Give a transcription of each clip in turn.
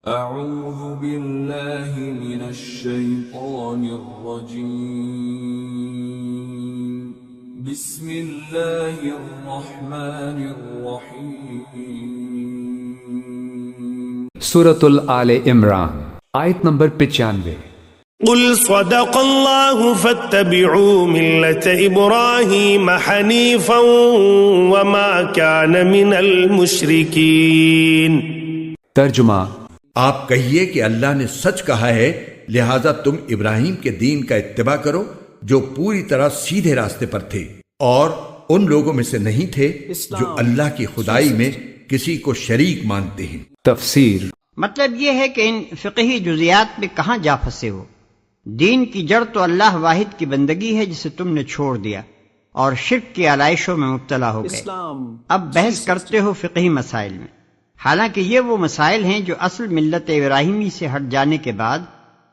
أعوذ بالله من الشيطان الرجيم. بسم الله الرحمن الرحيم. سورة آل عمران آیت نمبر 95. قل صدق الله فاتبعوا ملة إبراهيم حنيفا وما كان من المشركين. ترجمہ: آپ کہیے کہ اللہ نے سچ کہا ہے، لہذا تم ابراہیم کے دین کا اتباع کرو جو پوری طرح سیدھے راستے پر تھے اور ان لوگوں میں سے نہیں تھے جو اللہ کی خدائی میں کسی کو شریک مانتے ہیں. تفسیر: مطلب یہ ہے کہ ان فقہی جزیات میں کہاں جا پھنسے ہو. دین کی جڑ تو اللہ واحد کی بندگی ہے جسے تم نے چھوڑ دیا اور شرک کی علائشوں میں مبتلا ہو گئے. اب بحث کرتے ہو فقہی مسائل میں، حالانکہ یہ وہ مسائل ہیں جو اصل ملت ابراہیمی سے ہٹ جانے کے بعد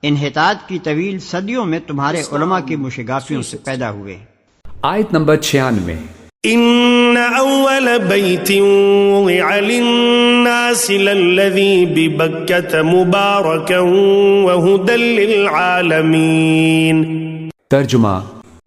انحطاط کی طویل صدیوں میں تمہارے علماء کی مشگافیوں سے پیدا ہوئے ہیں. آیت نمبر 96. إن أول بيت وضع للناس للذي ببكة مباركا وهدى للعالمين. ترجمہ: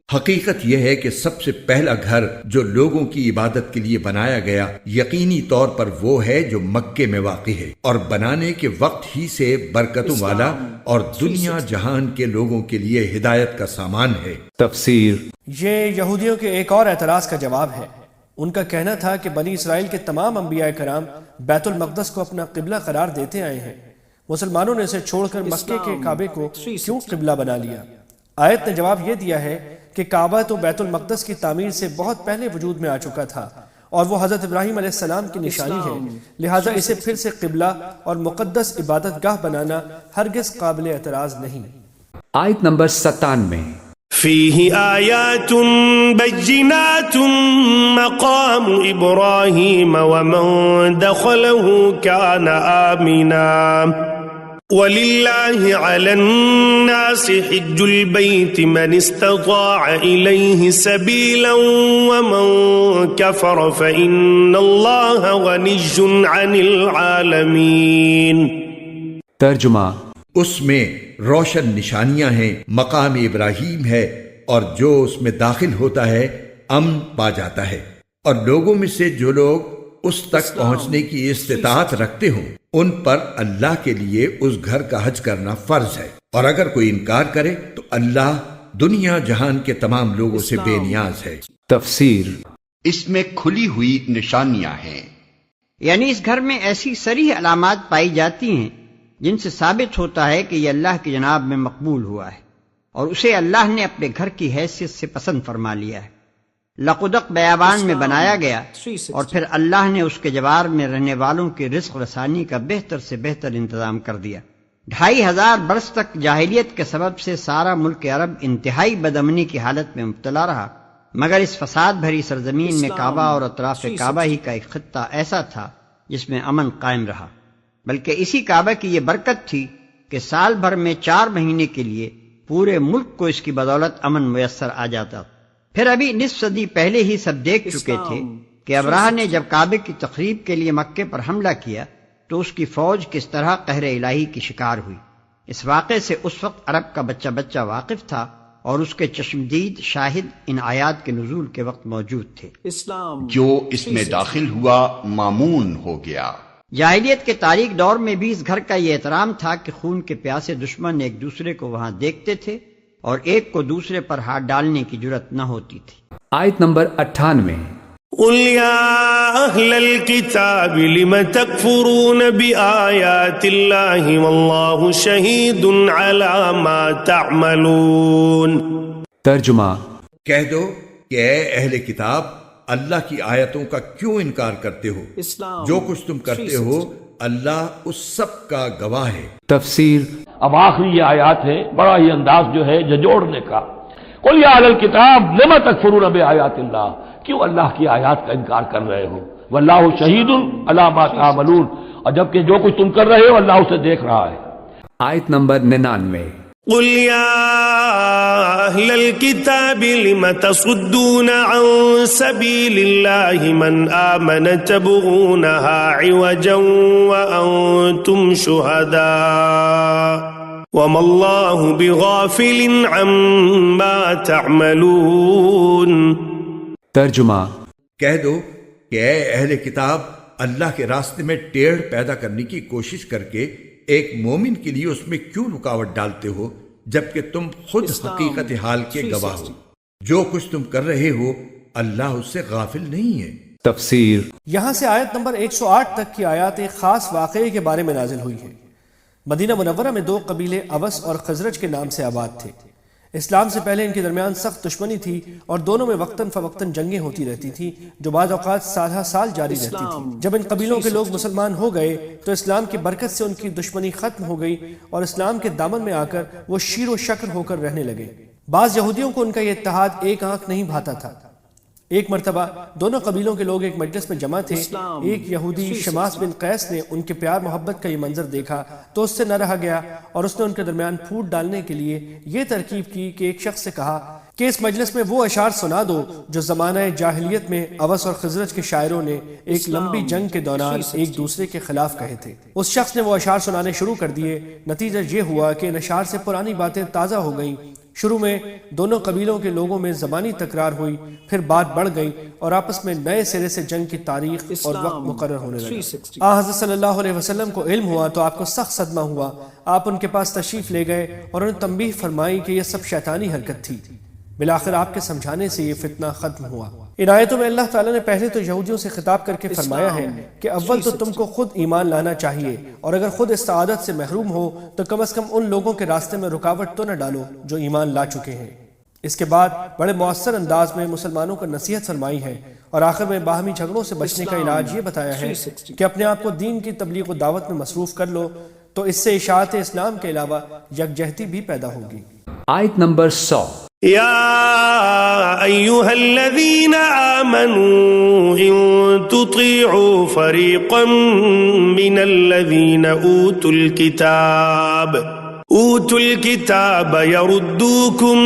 حقیقت یہ ہے کہ سب سے پہلا گھر جو لوگوں کی عبادت کے لیے بنایا گیا یقینی طور پر وہ ہے جو مکے میں واقع ہے اور بنانے کے وقت ہی سے برکتوں والا اور دنیا جہان کے لوگوں کے لیے ہدایت کا سامان ہے. تفسیر: یہ یہودیوں کے ایک اور اعتراض کا جواب ہے. ان کا کہنا تھا کہ بنی اسرائیل کے تمام انبیاء کرام بیت المقدس کو اپنا قبلہ قرار دیتے آئے ہیں، مسلمانوں نے اسے چھوڑ کر مکے کے کعبے کو کیوں قبلہ بنا لیا؟ آیت نے جواب یہ دیا ہے کہ کعبہ تو بیت المقدس کی تعمیر سے بہت پہلے وجود میں آ چکا تھا اور وہ حضرت ابراہیم علیہ السلام کی نشانی ہے، لہٰذا اسے پھر سے قبلہ اور مقدس عبادت گاہ بنانا ہرگز قابل اعتراض نہیں. آیت نمبر 97. فيه آيات بينات مقام إبراهيم ومن دخله كان آمنا ولله على الناس حج البيت من استطاع إليه سبيلا ومن كفر فإن الله غني عن العالمين. ترجمہ: اس میں روشن نشانیاں ہیں، مقام ابراہیم ہے اور جو اس میں داخل ہوتا ہے امن پا جاتا ہے، اور لوگوں میں سے جو لوگ اس تک پہنچنے کی استطاعت رکھتے ہوں ان پر اللہ کے لیے اس گھر کا حج کرنا فرض ہے، اور اگر کوئی انکار کرے تو اللہ دنیا جہان کے تمام لوگوں سے بے نیاز ہے. تفسیر: اس میں کھلی ہوئی نشانیاں ہیں، یعنی اس گھر میں ایسی صریح علامات پائی جاتی ہیں جن سے ثابت ہوتا ہے کہ یہ اللہ کی جناب میں مقبول ہوا ہے اور اسے اللہ نے اپنے گھر کی حیثیت سے پسند فرما لیا ہے. لقدق بیابان میں بنایا گیا اور پھر اللہ نے اس کے جوار میں رہنے والوں کی رزق رسانی کا بہتر سے بہتر انتظام کر دیا. 2500 برس تک جاہلیت کے سبب سے سارا ملک عرب انتہائی بدامنی کی حالت میں مبتلا رہا، مگر اس فساد بھری سرزمین میں کعبہ اور اطراف کعبہ ہی کا ایک خطہ ایسا تھا جس میں امن قائم رہا. بلکہ اسی کعبہ کی یہ برکت تھی کہ سال بھر میں 4 مہینے کے لیے پورے ملک کو اس کی بدولت امن میسر آ جاتا. پھر ابھی نصف صدی پہلے ہی سب دیکھ چکے تھے کہ ابراہ نے جب کعبے کی تخریب کے لیے مکے پر حملہ کیا تو اس کی فوج کس طرح قہر الہی کی شکار ہوئی. اس واقعے سے اس وقت عرب کا بچہ بچہ واقف تھا اور اس کے چشمدید شاہد ان آیات کے نزول کے وقت موجود تھے. جو اس میں داخل ہوا مامون ہو گیا. جاہلیت کے تاریک دور میں بھی اس گھر کا یہ احترام تھا کہ خون کے پیاسے دشمن ایک دوسرے کو وہاں دیکھتے تھے اور ایک کو دوسرے پر ہاتھ ڈالنے کی جرت نہ ہوتی تھی. آیت نمبر 98. قل يا أهل الكتاب لم تكفرون بآيات الله والله شهيد على ما تعملون. ترجمہ: کہہ دو کہ اے اہل کتاب، اللہ کی آیتوں کا کیوں انکار کرتے ہو؟ جو کچھ تم کرتے ہو اللہ اس سب کا گواہ ہے. تفسیر: اب آخری یہ آیات ہے، بڑا ہی انداز جو ہے جھنجھوڑنے کا. قل یا اہل الکتاب لم تکفرون بآیات اللہ، کیوں اللہ کی آیات کا انکار کر رہے ہو؟ واللہ شہید علی ما تعملون، اور جبکہ جو کچھ تم کر رہے ہو اللہ اسے دیکھ رہا ہے. آیت نمبر 99. قل يا أهل الكتاب لم تصدون عن سبيل الله من آمن تبغونها عوجا وأنتم شهداء وما الله بغافل عما تعملون. ترجمہ. کہہ دو کہ اے اہل کتاب، اللہ کے راستے میں ٹیڑھ پیدا کرنے کی کوشش کر کے ایک مومن کے لیے اس میں کیوں رکاوٹ ڈالتے ہو جبکہ تم خود حقیقت حال کے گواہ ہو. جو کچھ تم کر رہے ہو اللہ اس سے غافل نہیں ہے. تفسیر. یہاں سے آیت نمبر 108 تک کی آیات ایک خاص واقعے کے بارے میں نازل ہوئی ہیں. مدینہ منورہ میں دو قبیلے اوس اور خزرج کے نام سے آباد تھے. اسلام سے پہلے ان کے درمیان سخت دشمنی تھی اور دونوں میں وقتاً فوقتاً جنگیں ہوتی رہتی تھیں جو بعض اوقات سالہ سال جاری رہتی تھی. جب ان قبیلوں کے لوگ مسلمان ہو گئے تو اسلام کی برکت سے ان کی دشمنی ختم ہو گئی اور اسلام کے دامن میں آ کر وہ شیر و شکر ہو کر رہنے لگے. بعض یہودیوں کو ان کا یہ اتحاد ایک آنکھ نہیں بھاتا تھا. ایک مرتبہ دونوں قبیلوں کے لوگ ایک مجلس میں جمع تھے. ایک یہودی شماس بن قیس نے ان کے پیار محبت کا یہ منظر دیکھا تو اس سے نہ رہا گیا اور اس نے ان کے درمیان پھوٹ ڈالنے کے لیے یہ ترکیب کی کہ ایک شخص سے کہا کہ اس مجلس میں وہ اشعار سنا دو جو زمانہ جاہلیت میں اوس اور خزرج کے شاعروں نے ایک لمبی جنگ کے دوران ایک دوسرے کے خلاف کہے تھے. اس شخص نے وہ اشعار سنانے شروع کر دیے. نتیجہ یہ ہوا کہ ان اشعار سے پرانی باتیں تازہ ہو گئیں. شروع میں دونوں قبیلوں کے لوگوں میں زبانی تکرار ہوئی، پھر بات بڑھ گئی اور آپس میں نئے سرے سے جنگ کی تاریخ اور وقت مقرر ہونے لگا. حضرت صلی اللہ علیہ وسلم کو علم ہوا تو آپ کو سخت صدمہ ہوا. آپ ان کے پاس تشریف لے گئے اور انہیں تنبیہ فرمائی کہ یہ سب شیطانی حرکت تھی. بالآخر آپ کے سمجھانے سے یہ فتنہ ختم ہوا. ان آیتوں میں اللہ تعالیٰ نے پہلے تو یہودیوں سے خطاب کر کے فرمایا ہے کہ اول تو تم کو خود ایمان لانا چاہیے اور اگر خود اس سعادت سے محروم ہو تو کم از کم ان لوگوں کے راستے میں رکاوٹ تو نہ ڈالو جو ایمان لا چکے ہیں. اس کے بعد بڑے مؤثر انداز میں مسلمانوں کو نصیحت فرمائی ہے اور آخر میں باہمی جھگڑوں سے بچنے کا علاج یہ بتایا ہے کہ اپنے آپ کو دین کی تبلیغ و دعوت میں مصروف کر لو تو اس سے اشاعت اسلام کے علاوہ یکجہتی بھی پیدا ہوگی. آیت نمبر 100. يا أيها الذين آمنوا إن تطيعوا فريقا من الذين أوتوا الكتاب يردوكم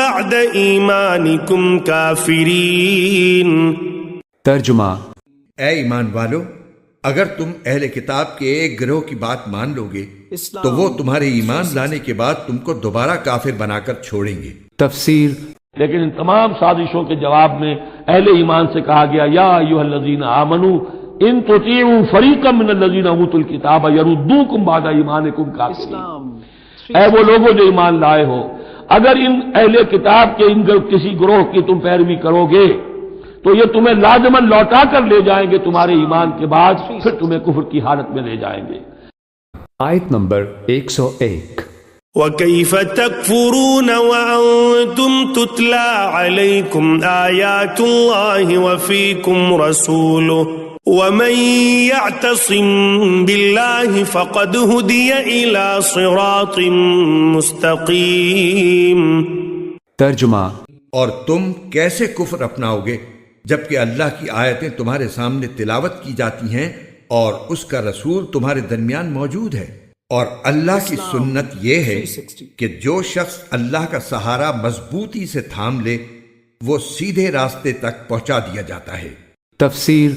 بعد إيمانكم كافرين. ترجمہ. اے ایمان والو، اگر تم اہل کتاب کے ایک گروہ کی بات مان لو گے تو وہ تمہارے ایمان لانے کے بعد تم کو دوبارہ کافر بنا کر چھوڑیں گے. تفسیر. لیکن ان تمام سازشوں کے جواب میں اہل ایمان سے کہا گیا یا ایھا الذین آمنوا ان تطیعوا فریقا من الذین اوتوا الکتاب یردوکم بعد ایمانکم کافرین. اے وہ لوگوں جو ایمان لائے ہو، اگر ان اہل کتاب کے ان کسی گروہ کی تم پیروی کرو گے تو یہ تمہیں لازماً لوٹا کر لے جائیں گے تمہارے ایمان کے بعد، پھر تمہیں کفر کی حالت میں لے جائیں گے. آیت نمبر 101. وَكَيْفَ تَكْفُرُونَ وَأَنْتُمْ تُتْلَى عَلَيْكُمْ آيَاتُ اللَّهِ وَفِيكُمْ رَسُولُهُ وَمَنْ يَعْتَصِمْ بِاللَّهِ فَقَدْ هُدِيَ إِلَى صِرَاطٍ مُسْتَقِيمٍ. ترجمہ. اور تم کیسے کفر اپناؤ گے جبکہ اللہ کی آیتیں تمہارے سامنے تلاوت کی جاتی ہیں اور اس کا رسول تمہارے درمیان موجود ہے. اور اللہ کی سنت یہ ہے کہ جو شخص اللہ کا سہارا مضبوطی سے تھام لے وہ سیدھے راستے تک پہنچا دیا جاتا ہے. تفسیر.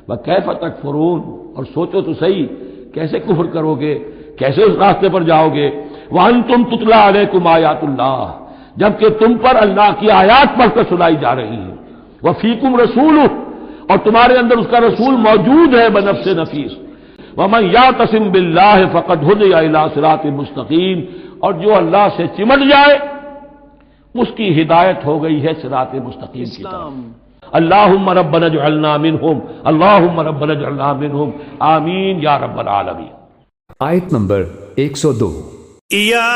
وَكَيْفَ تَكْفُرُونَ، اور سوچو تو صحیح کیسے کفر کرو گے، کیسے اس راستے پر جاؤ گے. وَأَنْتُمْ تُتْلَى عَلَيْكُمْ آيَاتُ اللَّهِ، جبکہ تم پر اللہ کی آیات پڑھ کر سنائی جا رہی ہیں. وَفِيكُمْ رَسُولُهُ، اور تمہارے اندر اس کا رسول موجود ہے بنفس نفیس. وَمَنْ يَعْتَصِمْ بِاللَّهِ فَقَدْ هُدِيَ إِلَى صِرَاطٍ مُسْتَقِيمٍ، اور جو اللہ سے چمٹ جائے اس کی ہدایت ہو گئی ہے صراط مستقیم کی طرف. اللہم ربنا اجعلنا منہم، اللہم ربنا اجعلنا منہم، آمین یا رب العالمین. آیت نمبر 102. يا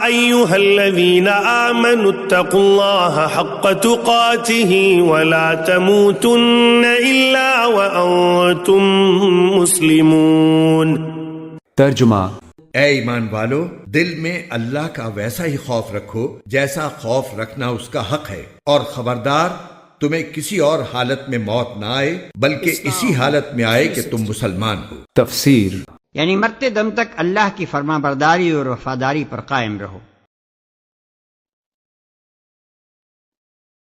أيها الذين آمنوا اتقوا الله حق تقاته ولا تموتن إلا وأنتم مسلمون. ترجمہ. اے ایمان والو، دل میں اللہ کا ویسا ہی خوف رکھو جیسا خوف رکھنا اس کا حق ہے، اور خبردار تمہیں کسی اور حالت میں موت نہ آئے بلکہ اسی حالت میں آئے کہ تم مسلمان ہو. تفسیر. یعنی مرتے دم تک اللہ کی فرما برداری اور وفاداری پر قائم رہو.